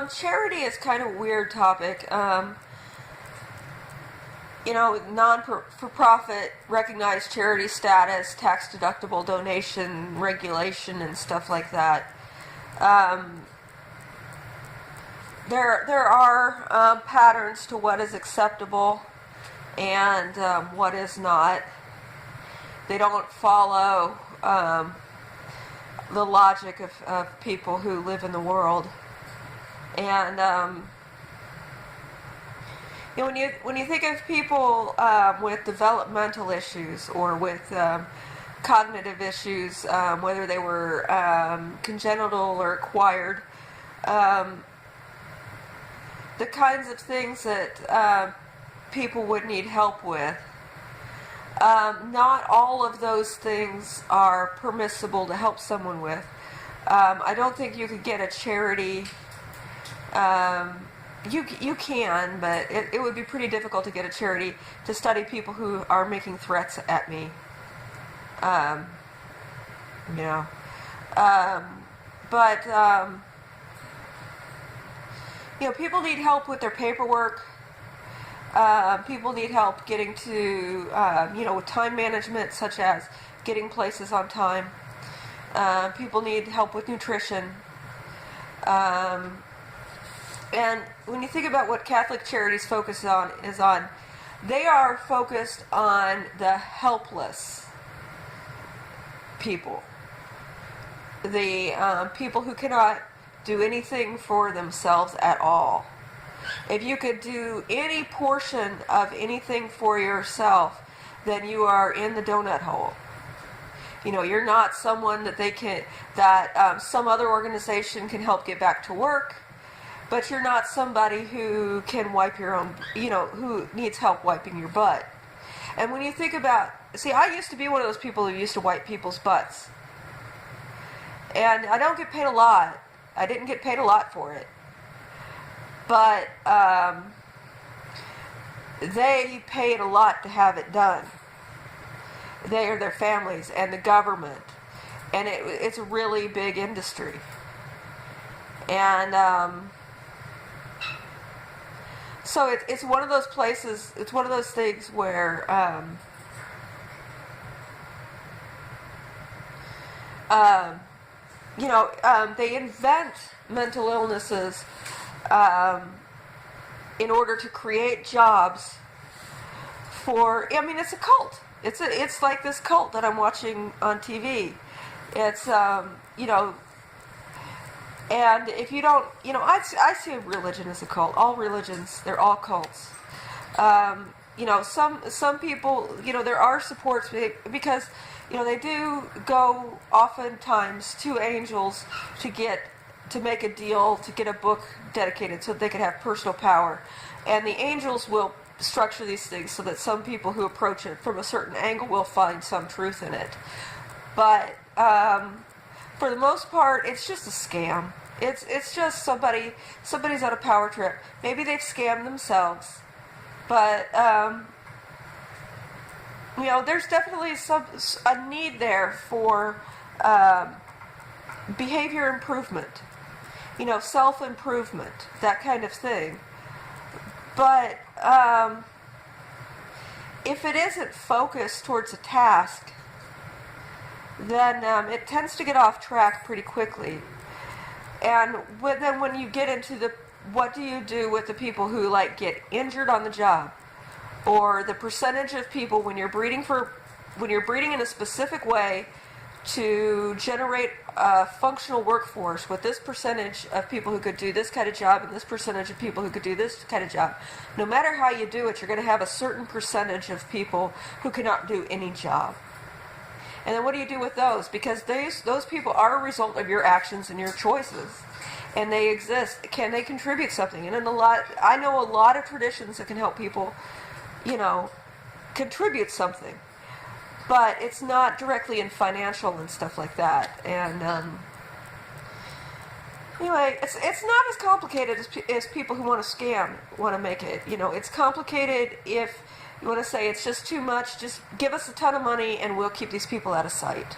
Charity is kind of a weird topic. Non-for-profit recognized charity status, tax-deductible donation regulation, and stuff like that. There are patterns to what is acceptable and what is not. They don't follow the logic of people who live in the world. And when you think of people with developmental issues or with cognitive issues, whether they were congenital or acquired, the kinds of things that people would need help with, not all of those things are permissible to help someone with. I don't think you could get a charity. You can, but it would be pretty difficult to get a charity to study people who are making threats at me. People need help with their paperwork. People need help getting to, with time management, such as getting places on time. People need help with nutrition. And when you think about what Catholic Charities focus on, they are focused on the helpless people. The people who cannot do anything for themselves at all. If you could do any portion of anything for yourself, then you are in the donut hole. You're not someone that some other organization can help get back to work, but you're not somebody who can wipe your own, who needs help wiping your butt. And when you think about, I used to be one of those people who used to wipe people's butts. And I don't get paid a lot. I didn't get paid a lot for it. But they paid a lot to have it done. They are their families and the government. And it's a really big industry. And so it's one of those places, it's one of those things where they invent mental illnesses in order to create jobs for, it's a cult. It's like this cult that I'm watching on TV. It's, and if you don't, I see religion as a cult. All religions, they're all cults. Some people, there are supports because, they do go oftentimes to angels to make a deal, to get a book dedicated so that they can have personal power. And the angels will structure these things so that some people who approach it from a certain angle will find some truth in it. But for the most part, it's just a scam. It's just somebody's on a power trip. Maybe they've scammed themselves, but there's definitely a need there for behavior improvement, self-improvement, that kind of thing. But if it isn't focused towards a task, then it tends to get off track pretty quickly. And then when you get into what do you do with the people who get injured on the job, or the percentage of people when you're breeding in a specific way to generate a functional workforce with this percentage of people who could do this kind of job and this percentage of people who could do this kind of job. No matter how you do it, you're going to have a certain percentage of people who cannot do any job. And then what do you do with those? Because those people are a result of your actions and your choices. And they exist. Can they contribute something? And I know a lot of traditions that can help people, contribute something. But it's not directly in financial and stuff like that. And anyway, it's not as complicated as people who want to scam want to make it. It's complicated if you want to say it's just too much, just give us a ton of money and we'll keep these people out of sight.